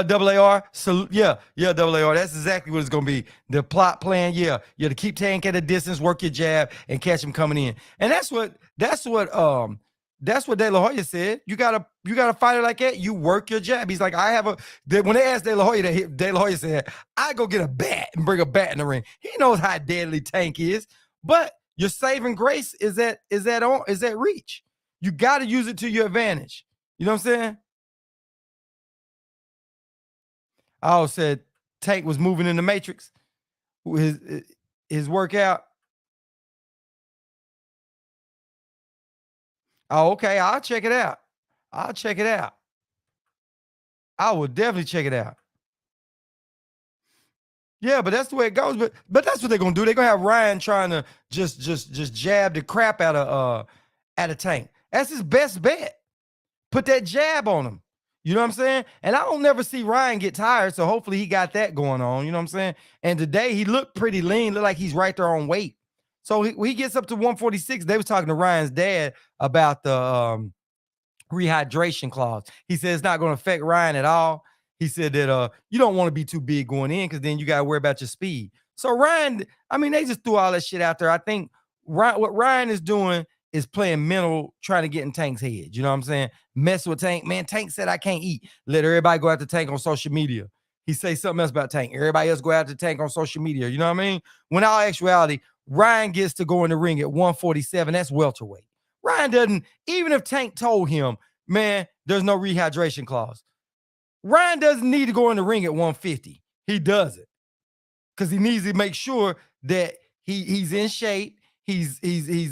Double AR. So double AR. That's exactly what it's gonna be. The plot plan. Yeah. To keep Tank at a distance, work your jab, and catch him coming in. And that's what De La Hoya said. You gotta fight it like that. You work your jab. He's like, when they asked De La Hoya that, De La Hoya said, I go get a bat and bring a bat in the ring. He knows how deadly Tank is, but your saving grace is that reach. You got to use it to your advantage. You know what I'm saying? I said Tank was moving in the Matrix. His workout. Oh, okay. I'll check it out. I will definitely check it out. Yeah, but that's the way it goes. But that's what they're gonna do. They're gonna have Ryan trying to just jab the crap out of Tank. That's his best bet. Put that jab on him. You know what I'm saying? And I don't never see Ryan get tired, so hopefully he got that going on. You know what I'm saying? And today he looked pretty lean, looked like he's right there on weight. So he gets up to 146. They was talking to Ryan's dad about the rehydration clause. He said it's not going to affect Ryan at all. He said that you don't want to be too big going in because then you got to worry about your speed. So Ryan, I mean, they just threw all that shit out there. I think what Ryan is doing is playing mental, trying to get in Tank's head. You know what I'm saying? Mess with Tank. Man, Tank said I can't eat. Let everybody go after Tank on social media. He say something else about Tank. Everybody else go after Tank on social media. You know what I mean? When all actuality, Ryan gets to go in the ring at 147. That's welterweight. Ryan doesn't, even if Tank told him, man, there's no rehydration clause, Ryan doesn't need to go in the ring at 150. He doesn't. Because he needs to make sure that he's in shape. He's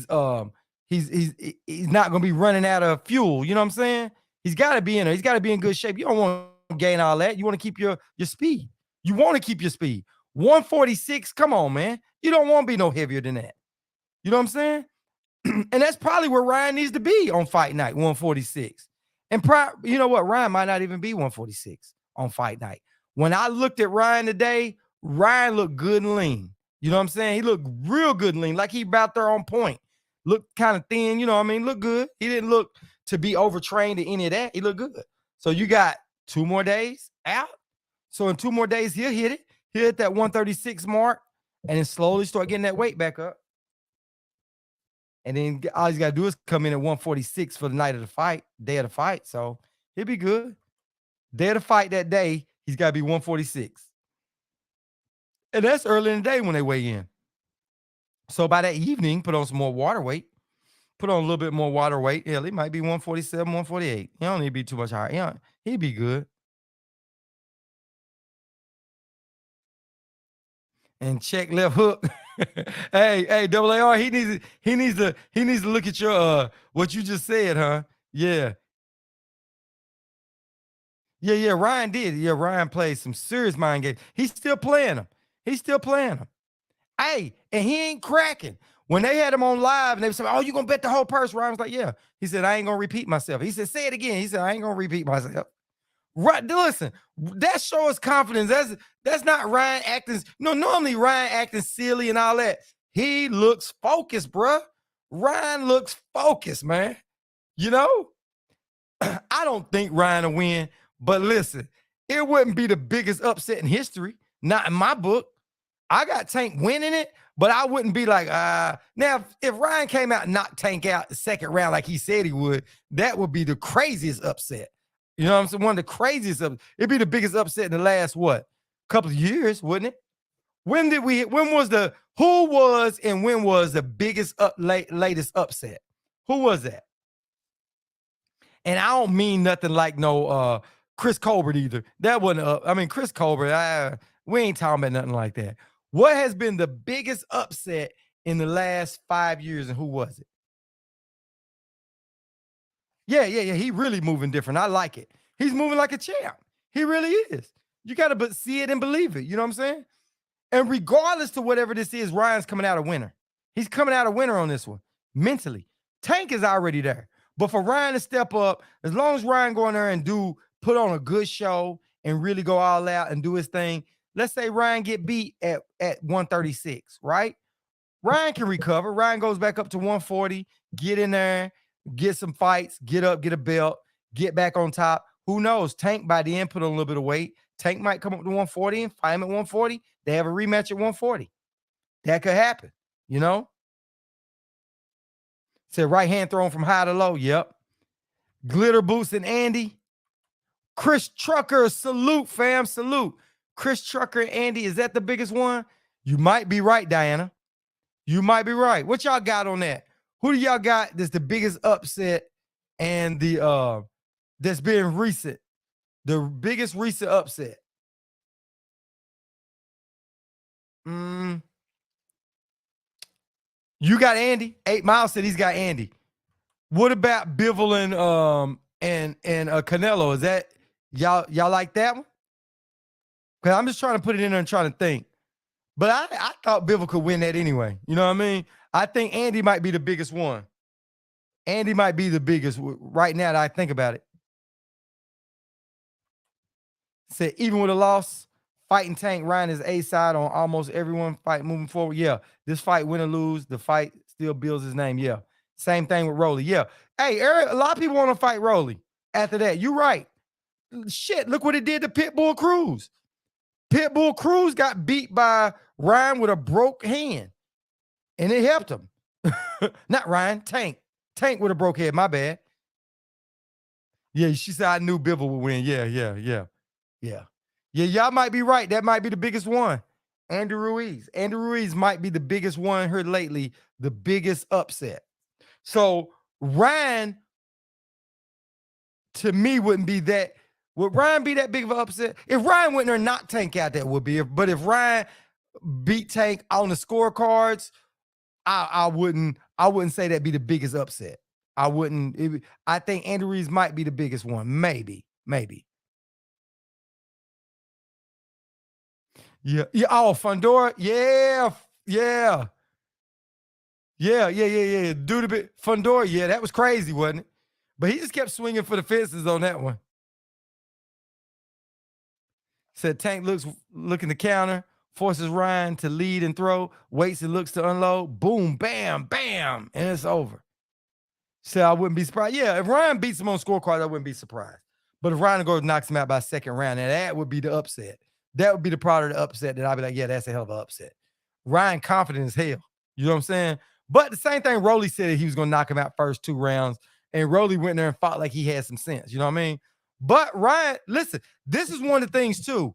not going to be running out of fuel. You know what I'm saying? He's got to be in there. He's got to be in good shape. You don't want to gain all that. You want to keep your speed. You want to keep your speed. 146, come on, man. You don't want to be no heavier than that. You know what I'm saying? And that's probably where Ryan needs to be on fight night, 146. And you know what? Ryan might not even be 146 on fight night. When I looked at Ryan today, Ryan looked good and lean. You know what I'm saying? He looked real good and lean, like he about there on point. Looked kind of thin, you know what I mean? Looked good. He didn't look to be overtrained in any of that. He looked good. So you got 2 more days out. So in 2 more days, he'll hit it. He'll hit that 136 mark and then slowly start getting that weight back up. And then all he's got to do is come in at 146 for the night of the fight, day of the fight. So he'll be good. Day of the fight that day, he's got to be 146. And that's early in the day when they weigh in. So by that evening, put on some more water weight. Put on a little bit more water weight. Hell, he might be 147, 148. He don't need to be too much higher. He'd be good. And check left hook. hey, Double AR, he needs to look at your what you just said, huh? Yeah. Ryan did. Yeah, Ryan played some serious mind games. He's still playing them. Hey, and he ain't cracking. When they had him on live and they said, "Oh, you gonna bet the whole purse?" Ryan was like, "Yeah." He said, "I ain't gonna repeat myself." He said, "Say it again." He said, "I ain't gonna repeat myself." Right, listen, that shows confidence. That's not Ryan acting. No, normally Ryan acting silly and all that. He looks focused, bruh. Ryan looks focused, man. You know, I don't think Ryan will win, but listen, it wouldn't be the biggest upset in history. Not in my book. I got Tank winning it, but I wouldn't be like, now, if Ryan came out and knocked Tank out the second round like he said he would, that would be the craziest upset. You know what I'm saying? One of the craziest it'd be the biggest upset in the last couple of years, wouldn't it? When was the biggest latest upset? Who was that? And I don't mean nothing like no Chris Colbert either. That wasn't Chris Colbert, we ain't talking about nothing like that. What has been the biggest upset in the last 5 years, and who was it? Yeah. He really moving different. I like it. He's moving like a champ. He really is. You got to see it and believe it. You know what I'm saying? And regardless to whatever this is, Ryan's coming out a winner. He's coming out a winner on this one. Mentally. Tank is already there. But for Ryan to step up, as long as Ryan go in there and put on a good show and really go all out and do his thing, let's say Ryan get beat at 136, right? Ryan can recover. Ryan goes back up to 140, get in there, get some fights, get up, get a belt, get back on top. Who knows? Tank by the end put on a little bit of weight. Tank might come up to 140 and fight him at 140. They have a rematch at 140. That could happen, you know? Said right hand thrown from high to low. Yep. Glitter Boots and Andy. Chris Trucker, salute, fam, salute. Chris Trucker and Andy, is that the biggest one? You might be right, Diana. You might be right. What y'all got on that? Who do y'all got that's the biggest upset and the that's been recent? The biggest recent upset. You got Andy. 8 Mile said he's got Andy. What about Bivol and Canelo? Is that y'all like that one? Because I'm just trying to put it in there and trying to think. But I thought Bivol could win that anyway. You know what I mean? I think Andy might be the biggest one. Andy might be the biggest right now that I think about it. Said even with a loss, fighting Tank, Ryan is A side on almost everyone fight moving forward. Yeah, this fight, win or lose, the fight still builds his name. Yeah, same thing with Rolly. Yeah, hey, Eric, a lot of people want to fight Rolly. After that, you're right. Shit, look what it did to Pitbull Cruz. Pitbull Cruz got beat by Ryan with a broke hand, and it helped him. Not Ryan, Tank. Tank with a broke head. My bad. Yeah, she said I knew Bivol would win. Yeah. Y'all might be right. That might be the biggest one. Andy Ruiz. Andy Ruiz might be the biggest one heard lately, the biggest upset. So Ryan, to me, wouldn't be that. Would Ryan be that big of an upset? If Ryan went there and knocked Tank out, that would be. But if Ryan beat Tank on the scorecards, I wouldn't say that'd be the biggest upset. I wouldn't. I think Andy Ruiz might be the biggest one. Maybe. Yeah. Oh, Fundora. Yeah. Do the bit. Fundora. Yeah, that was crazy, wasn't it? But he just kept swinging for the fences on that one. Said Tank looking to counter, forces Ryan to lead and throw, waits and looks to unload. Boom, bam, bam, and it's over. So I wouldn't be surprised. Yeah, if Ryan beats him on scorecard, I wouldn't be surprised. But if Ryan goes knocks him out by second round, and that would be the upset. That would be the part of the upset that I'd be like, yeah, that's a hell of an upset. Ryan confident as hell. You know what I'm saying? But the same thing Rolly said he was going to knock him out first 2 rounds, and Rolly went there and fought like he had some sense. You know what I mean? But Ryan, listen, this is one of the things too.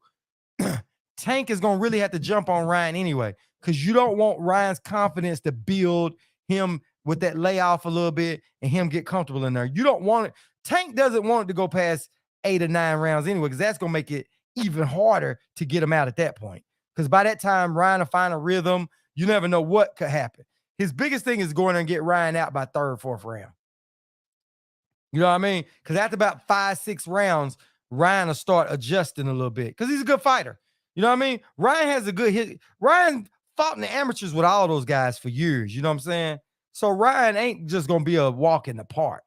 Tank is going to really have to jump on Ryan anyway, because you don't want Ryan's confidence to build him with that layoff a little bit and him get comfortable in there. You don't want it. Tank doesn't want it to go past 8 or 9 rounds anyway, because that's going to make it even harder to get him out at that point. Because by that time, Ryan will find a rhythm. You never know what could happen. His biggest thing is going there and get Ryan out by 3rd, 4th round. You know what I mean? Because after about 5, 6 rounds, Ryan will start adjusting a little bit because he's a good fighter. You know what I mean? Ryan has a good hit. Ryan fought in the amateurs with all those guys for years. You know what I'm saying? So Ryan ain't just going to be a walk in the park.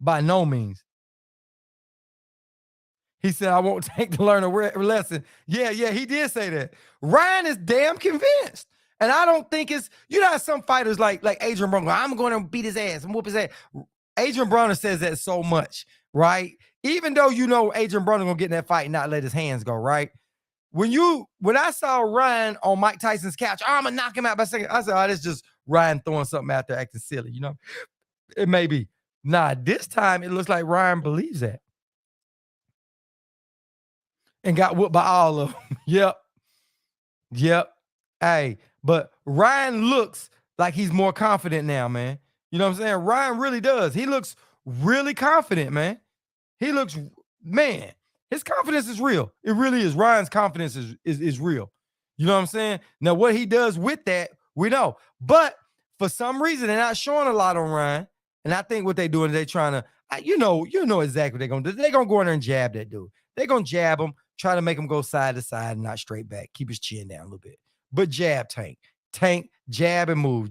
By no means. He said, I won't take to learn a lesson. Yeah, he did say that. Ryan is damn convinced. And I don't think it's, you know, some fighters like Adrian Broner, I'm going to beat his ass and whoop his ass. Adrian Broner says that so much, right? Even though you know Adrian Broner going to get in that fight and not let his hands go, right? When I saw Ryan on Mike Tyson's couch, I'm going to knock him out by second. I said, oh, that's just Ryan throwing something out there acting silly, you know? It may be. Nah, this time it looks like Ryan believes that. And got whooped by all of them. Yep. Hey, but Ryan looks like he's more confident now, man. You know what I'm saying? Ryan really does. He looks really confident, man. His confidence is real. It really is. Ryan's confidence is real. You know what I'm saying? Now, what he does with that, we know. But for some reason, they're not showing a lot on Ryan. And I think what they're doing is they're trying to, you know exactly what they're going to do. They're going to go in there and jab that dude. They're going to jab him, try to make him go side to side and not straight back. Keep his chin down a little bit. But jab Tank. Tank, jab and move.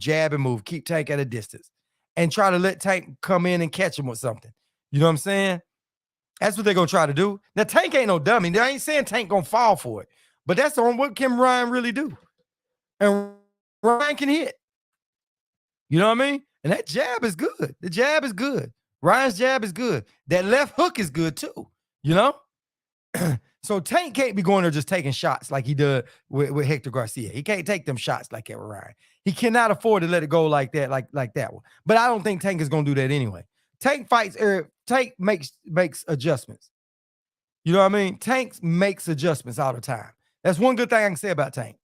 Keep Tank at a distance. And try to let Tank come in and catch him with something. You know what I'm saying? That's what they're going to try to do. Now, Tank ain't no dummy. They ain't saying Tank going to fall for it. But that's on what can Ryan really do. And Ryan can hit. You know what I mean? And that jab is good. The jab is good. Ryan's jab is good. That left hook is good too. You know? So Tank can't be going there just taking shots like he did with Hector Garcia. He can't take them shots like that with Ryan. He cannot afford to let it go like that, like that one. But I don't think Tank is gonna do that anyway. Tank fights, Tank makes adjustments. You know what I mean? Tank makes adjustments all the time. That's one good thing I can say about Tank.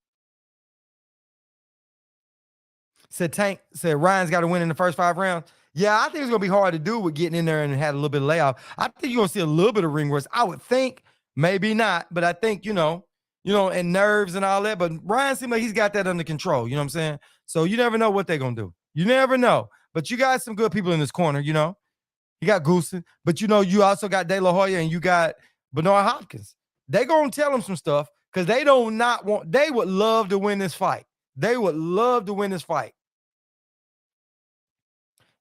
Tank said Ryan's got to win in the first 5 rounds. Yeah, I think it's gonna be hard to do with getting in there and had a little bit of layoff. I think you're gonna see a little bit of ring rust. I would think, maybe not, but I think you know, and nerves and all that. But Ryan seems like he's got that under control. You know what I'm saying? So you never know what they're gonna do. You never know. But you got some good people in this corner. You know, you got Goosen, but you also got De La Hoya and you got Bernard Hopkins. They gonna tell him some stuff because they don't not want. They would love to win this fight. They would love to win this fight.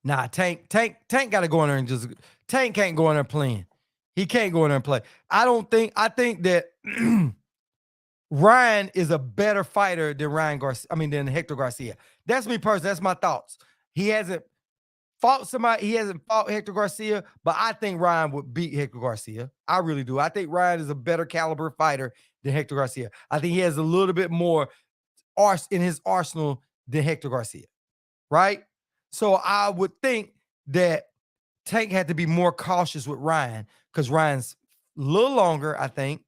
Nah, Tank got to go in there and just Tank can't go in there playing. He can't go in there and play. I think that Ryan is a better fighter than than Hector Garcia. That's me personally. That's my thoughts. He hasn't fought somebody. He hasn't fought Hector Garcia, but I think Ryan would beat Hector Garcia. I really do. I think Ryan is a better caliber fighter than Hector Garcia. I think he has a little bit more in his arsenal than Hector Garcia, right? So I would think that Tank had to be more cautious with Ryan because Ryan's a little longer, I think.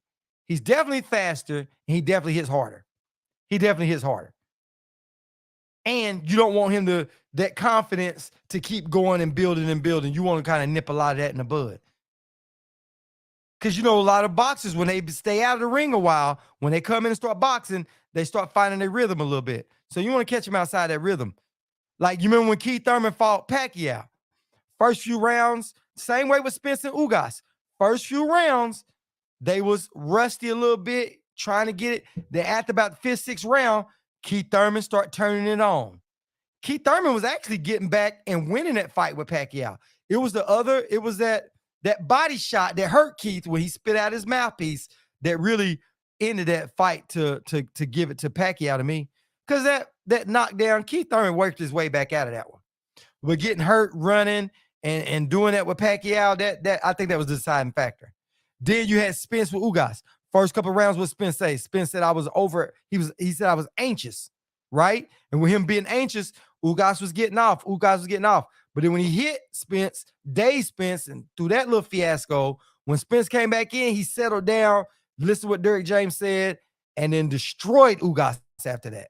He's definitely faster, and he definitely hits harder. And you don't want him that confidence to keep going and building and building. You want to kind of nip a lot of that in the bud. Because, a lot of boxers, when they stay out of the ring a while, when they come in and start boxing, they start finding their rhythm a little bit. So you want to catch them outside that rhythm. Like, you remember when Keith Thurman fought Pacquiao? First few rounds, same way with Spence and Ugas. First few rounds, they was rusty a little bit, trying to get it. Then after about the 5th, 6th round, Keith Thurman start turning it on. Keith Thurman was actually getting back and winning that fight with Pacquiao. It was that body shot that hurt Keith when he spit out his mouthpiece that really ended that fight to give it to Pacquiao to me. Because that knockdown, Keith Thurman worked his way back out of that one. But getting hurt, running, and doing that with Pacquiao, that I think that was the deciding factor. Then you had Spence with Ugas. First couple rounds, what Spence say? Spence said I was over. He said I was anxious, right? And with him being anxious, Ugas was getting off. But then when he hit Spence, Dave Spence, and through that little fiasco, when Spence came back in, he settled down, listened to what Derrick James said, and then destroyed Ugas after that.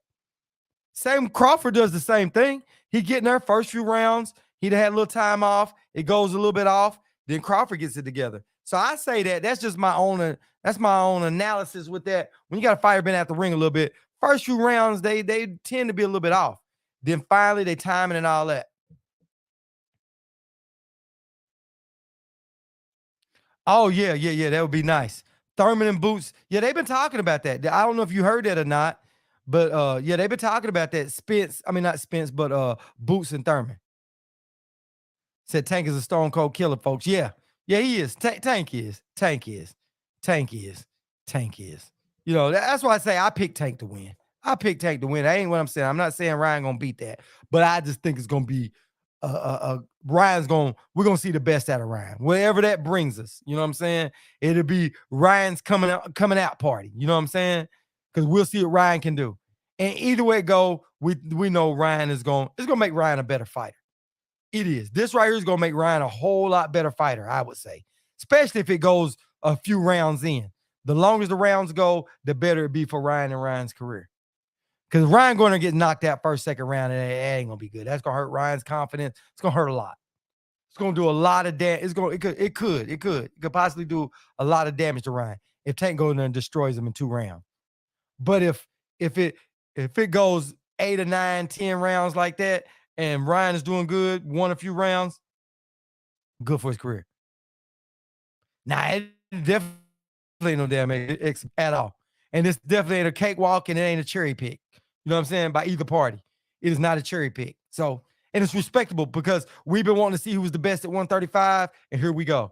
Same Crawford does the same thing. He get in there first few rounds. He'd had a little time off. It goes a little bit off. Then Crawford gets it together. So I say that's just my own analysis with that. When you got a fighter been at the ring a little bit, first few rounds, they tend to be a little bit off. Then finally they timing and all that. Oh, yeah. That would be nice. Thurman and Boots. Yeah, they've been talking about that. I don't know if you heard that or not. But yeah, they've been talking about that. Not Spence, but Boots and Thurman. Said Tank is a stone cold killer, folks. Yeah, he is. Tank is. That's why I say I pick Tank to win. That ain't what I'm saying. I'm not saying Ryan gonna beat that, but I just think it's gonna be we're gonna see the best out of Ryan, wherever that brings us. You know what I'm saying? It'll be Ryan's coming out party. You know what I'm saying? Because we'll see what Ryan can do. And either way it go, we know Ryan it's gonna make Ryan a better fighter. It is. This right here is gonna make Ryan a whole lot better fighter, I would say. Especially if it goes a few rounds in. The longer the rounds go, the better it be for Ryan and Ryan's career. Because Ryan going to get knocked out first, second round, and it ain't gonna be good. That's gonna hurt Ryan's confidence. It's gonna hurt a lot. It's gonna do a lot of damage. It could possibly do a lot of damage to Ryan if Tank goes in there and destroys him in 2 rounds. But if it goes 8 or 9, 10 rounds like that, and Ryan is doing good, won a few rounds, good for his career. Nah, it definitely ain't no damage at all. And this definitely ain't a cakewalk, and it ain't a cherry pick. You know what I'm saying? By either party. It is not a cherry pick. So, and it's respectable because we've been wanting to see who was the best at 135, and here we go.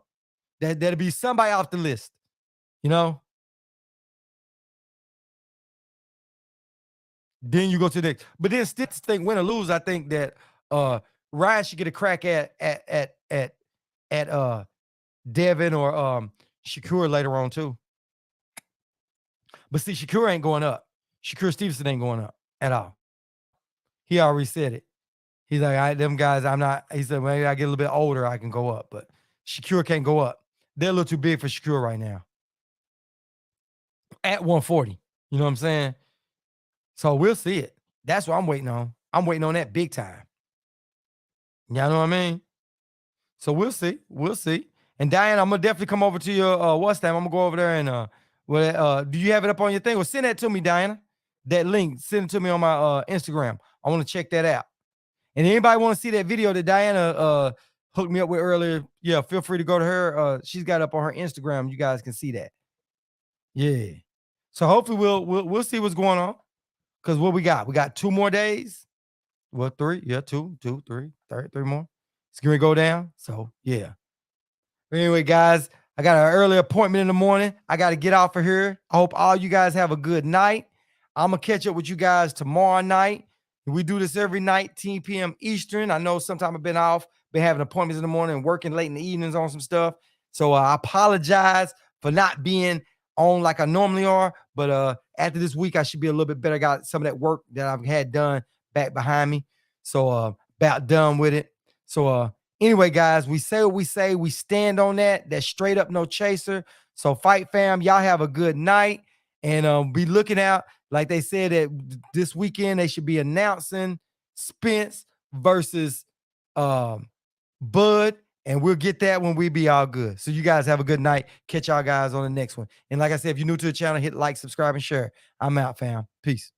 That'll be somebody off the list. Then you go to the next. But then still think win or lose, I think that Ryan should get a crack at Devin or Shakur later on too. But see, Shakur ain't going up. Shakur Stevenson ain't going up at all. He already said it. He's like, them guys, I'm not. He said, maybe I get a little bit older, I can go up. But Shakur can't go up. They're a little too big for Shakur right now. At 140. You know what I'm saying? So we'll see it. That's what I'm waiting on. I'm waiting on that big time. Y'all know what I mean? So we'll see. We'll see. And Diane, I'm gonna definitely come over to your WhatsApp. I'm gonna go over there and do you have it up on your thing? Well, send that to me, Diana. That link, send it to me on my Instagram. I want to check that out. And anybody want to see that video that Diana hooked me up with earlier? Yeah, feel free to go to her. She's got it up on her Instagram. You guys can see that. Yeah. So hopefully we'll see what's going on. Because what we got 2 more days. Well, 3. Yeah, 2, 3 more. It's gonna go down. So yeah. But anyway, guys, I got an early appointment in the morning. I got to get out for here. I hope all you guys have a good night. I'm gonna catch up with you guys tomorrow night. We do this every night, 10 p.m. Eastern. I know sometimes I've been off, been having appointments in the morning and working late in the evenings on some stuff. So I apologize for not being on like I normally are. But after this week, I should be a little bit better. Got some of that work that I've had done back behind me. So about done with it. So anyway, guys, we say what we say. We stand on that. That's straight up no chaser. So Fight Fam, y'all have a good night. And be looking out. Like they said that this weekend they should be announcing Spence versus Bud. And we'll get that when we be all good. So you guys have a good night. Catch y'all guys on the next one. And like I said, if you're new to the channel, hit like, subscribe, and share. I'm out, fam. Peace.